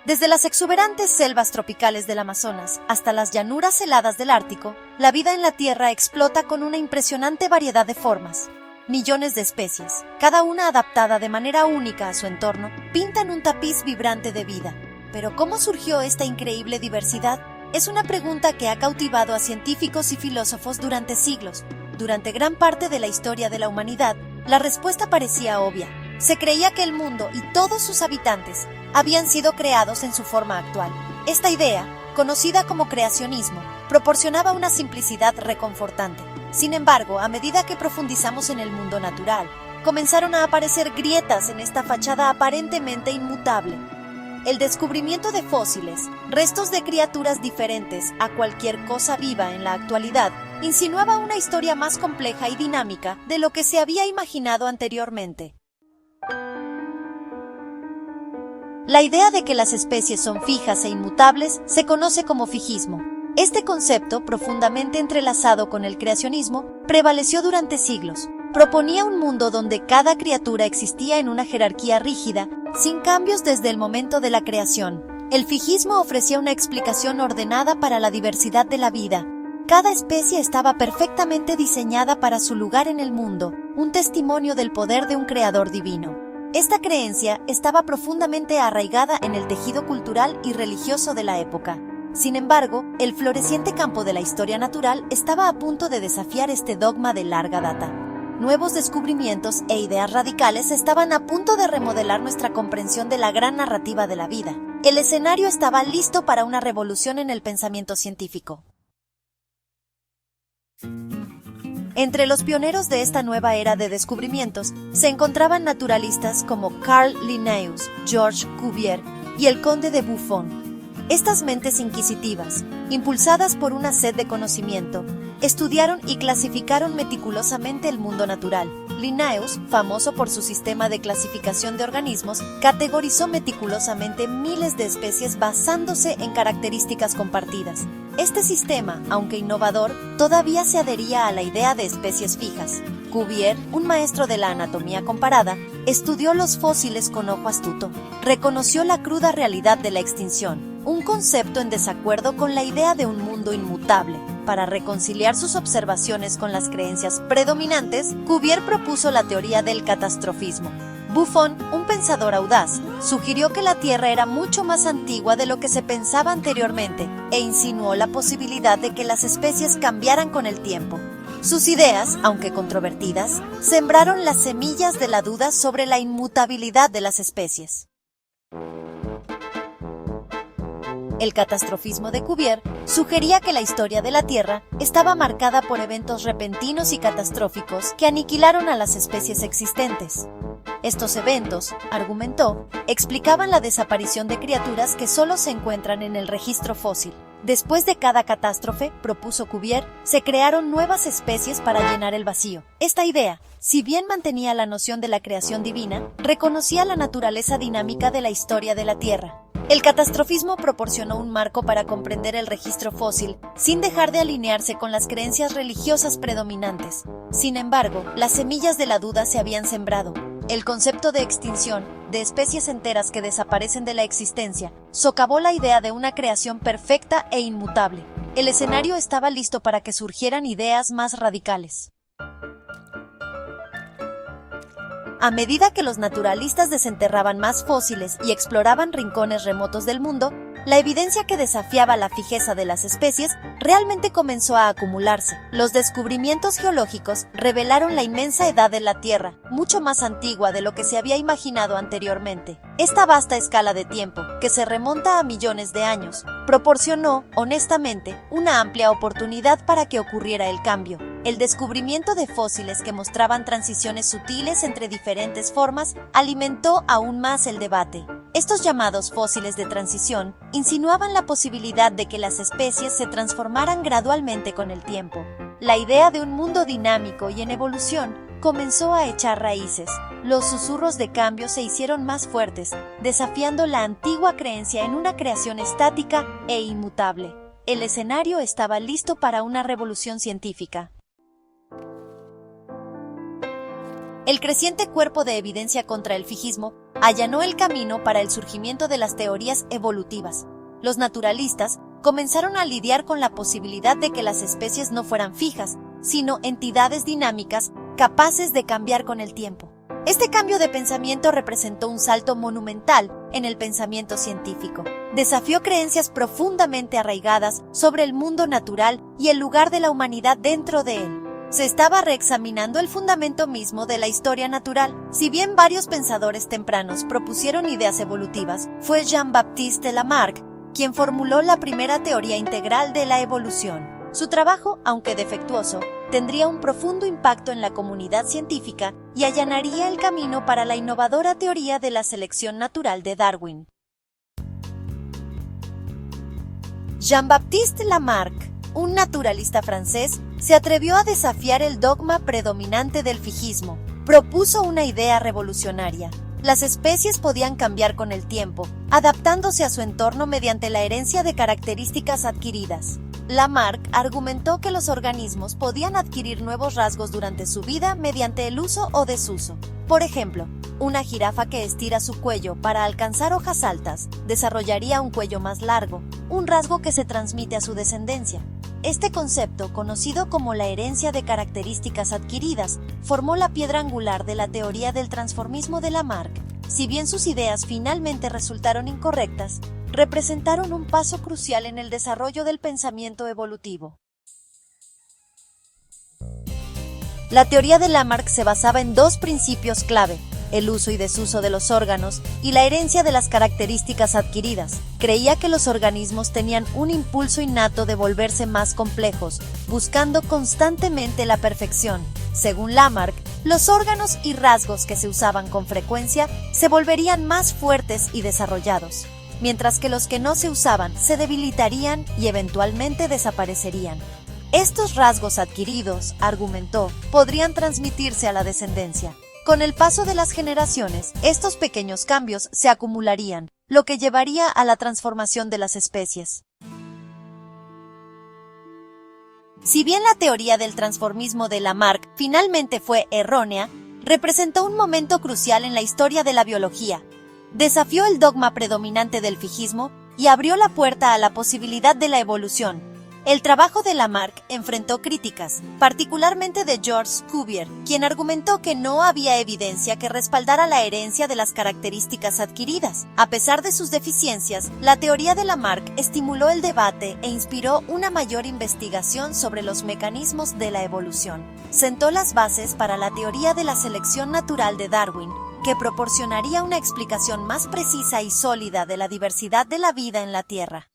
Desde las exuberantes selvas tropicales del Amazonas hasta las llanuras heladas del Ártico, la vida en la Tierra explota con una impresionante variedad de formas. Millones de especies, cada una adaptada de manera única a su entorno, pintan un tapiz vibrante de vida. Pero ¿cómo surgió esta increíble diversidad? Es una pregunta que ha cautivado a científicos y filósofos durante siglos. Durante gran parte de la historia de la humanidad, la respuesta parecía obvia. Se creía que el mundo y todos sus habitantes habían sido creados en su forma actual. Esta idea, conocida como creacionismo, proporcionaba una simplicidad reconfortante. Sin embargo, a medida que profundizamos en el mundo natural, comenzaron a aparecer grietas en esta fachada aparentemente inmutable. El descubrimiento de fósiles, restos de criaturas diferentes a cualquier cosa viva en la actualidad, insinuaba una historia más compleja y dinámica de lo que se había imaginado anteriormente. La idea de que las especies son fijas e inmutables se conoce como fijismo. Este concepto, profundamente entrelazado con el creacionismo, prevaleció durante siglos. Proponía un mundo donde cada criatura existía en una jerarquía rígida, sin cambios desde el momento de la creación. El fijismo ofrecía una explicación ordenada para la diversidad de la vida. Cada especie estaba perfectamente diseñada para su lugar en el mundo, un testimonio del poder de un creador divino. Esta creencia estaba profundamente arraigada en el tejido cultural y religioso de la época. Sin embargo, el floreciente campo de la historia natural estaba a punto de desafiar este dogma de larga data. Nuevos descubrimientos e ideas radicales estaban a punto de remodelar nuestra comprensión de la gran narrativa de la vida. El escenario estaba listo para una revolución en el pensamiento científico. Entre los pioneros de esta nueva era de descubrimientos se encontraban naturalistas como Carl Linnaeus, Georges Cuvier y el conde de Buffon. Estas mentes inquisitivas, impulsadas por una sed de conocimiento, estudiaron y clasificaron meticulosamente el mundo natural. Linnaeus, famoso por su sistema de clasificación de organismos, categorizó meticulosamente miles de especies basándose en características compartidas. Este sistema, aunque innovador, todavía se adhería a la idea de especies fijas. Cuvier, un maestro de la anatomía comparada, estudió los fósiles con ojo astuto. Reconoció la cruda realidad de la extinción, un concepto en desacuerdo con la idea de un mundo inmutable. Para reconciliar sus observaciones con las creencias predominantes, Cuvier propuso la teoría del catastrofismo. Buffon, un pensador audaz, sugirió que la Tierra era mucho más antigua de lo que se pensaba anteriormente e insinuó la posibilidad de que las especies cambiaran con el tiempo. Sus ideas, aunque controvertidas, sembraron las semillas de la duda sobre la inmutabilidad de las especies. El catastrofismo de Cuvier sugería que la historia de la Tierra estaba marcada por eventos repentinos y catastróficos que aniquilaron a las especies existentes. Estos eventos, argumentó, explicaban la desaparición de criaturas que solo se encuentran en el registro fósil. Después de cada catástrofe, propuso Cuvier, se crearon nuevas especies para llenar el vacío. Esta idea, si bien mantenía la noción de la creación divina, reconocía la naturaleza dinámica de la historia de la Tierra. El catastrofismo proporcionó un marco para comprender el registro fósil, sin dejar de alinearse con las creencias religiosas predominantes. Sin embargo, las semillas de la duda se habían sembrado. El concepto de extinción, de especies enteras que desaparecen de la existencia, socavó la idea de una creación perfecta e inmutable. El escenario estaba listo para que surgieran ideas más radicales. A medida que los naturalistas desenterraban más fósiles y exploraban rincones remotos del mundo, la evidencia que desafiaba la fijeza de las especies realmente comenzó a acumularse. Los descubrimientos geológicos revelaron la inmensa edad de la Tierra, mucho más antigua de lo que se había imaginado anteriormente. Esta vasta escala de tiempo, que se remonta a millones de años, proporcionó, honestamente, una amplia oportunidad para que ocurriera el cambio. El descubrimiento de fósiles que mostraban transiciones sutiles entre diferentes formas alimentó aún más el debate. Estos llamados fósiles de transición insinuaban la posibilidad de que las especies se transformaran gradualmente con el tiempo. La idea de un mundo dinámico y en evolución comenzó a echar raíces. Los susurros de cambio se hicieron más fuertes, desafiando la antigua creencia en una creación estática e inmutable. El escenario estaba listo para una revolución científica. El creciente cuerpo de evidencia contra el fijismo allanó el camino para el surgimiento de las teorías evolutivas. Los naturalistas comenzaron a lidiar con la posibilidad de que las especies no fueran fijas, sino entidades dinámicas capaces de cambiar con el tiempo. Este cambio de pensamiento representó un salto monumental en el pensamiento científico. Desafió creencias profundamente arraigadas sobre el mundo natural y el lugar de la humanidad dentro de él. Se estaba reexaminando el fundamento mismo de la historia natural. Si bien varios pensadores tempranos propusieron ideas evolutivas, fue Jean-Baptiste Lamarck quien formuló la primera teoría integral de la evolución. Su trabajo, aunque defectuoso, tendría un profundo impacto en la comunidad científica y allanaría el camino para la innovadora teoría de la selección natural de Darwin. Jean-Baptiste Lamarck, un naturalista francés, se atrevió a desafiar el dogma predominante del fijismo. Propuso una idea revolucionaria. Las especies podían cambiar con el tiempo, adaptándose a su entorno mediante la herencia de características adquiridas. Lamarck argumentó que los organismos podían adquirir nuevos rasgos durante su vida mediante el uso o desuso. Por ejemplo, una jirafa que estira su cuello para alcanzar hojas altas desarrollaría un cuello más largo, un rasgo que se transmite a su descendencia. Este concepto, conocido como la herencia de características adquiridas, formó la piedra angular de la teoría del transformismo de Lamarck. Si bien sus ideas finalmente resultaron incorrectas, representaron un paso crucial en el desarrollo del pensamiento evolutivo. La teoría de Lamarck se basaba en dos principios clave: el uso y desuso de los órganos y la herencia de las características adquiridas. Creía que los organismos tenían un impulso innato de volverse más complejos, buscando constantemente la perfección. Según Lamarck, los órganos y rasgos que se usaban con frecuencia se volverían más fuertes y desarrollados, mientras que los que no se usaban se debilitarían y eventualmente desaparecerían. Estos rasgos adquiridos, argumentó, podrían transmitirse a la descendencia. Con el paso de las generaciones, estos pequeños cambios se acumularían, lo que llevaría a la transformación de las especies. Si bien la teoría del transformismo de Lamarck finalmente fue errónea, representó un momento crucial en la historia de la biología. Desafió el dogma predominante del fijismo y abrió la puerta a la posibilidad de la evolución. El trabajo de Lamarck enfrentó críticas, particularmente de Georges Cuvier, quien argumentó que no había evidencia que respaldara la herencia de las características adquiridas. A pesar de sus deficiencias, la teoría de Lamarck estimuló el debate e inspiró una mayor investigación sobre los mecanismos de la evolución. Sentó las bases para la teoría de la selección natural de Darwin, que proporcionaría una explicación más precisa y sólida de la diversidad de la vida en la Tierra.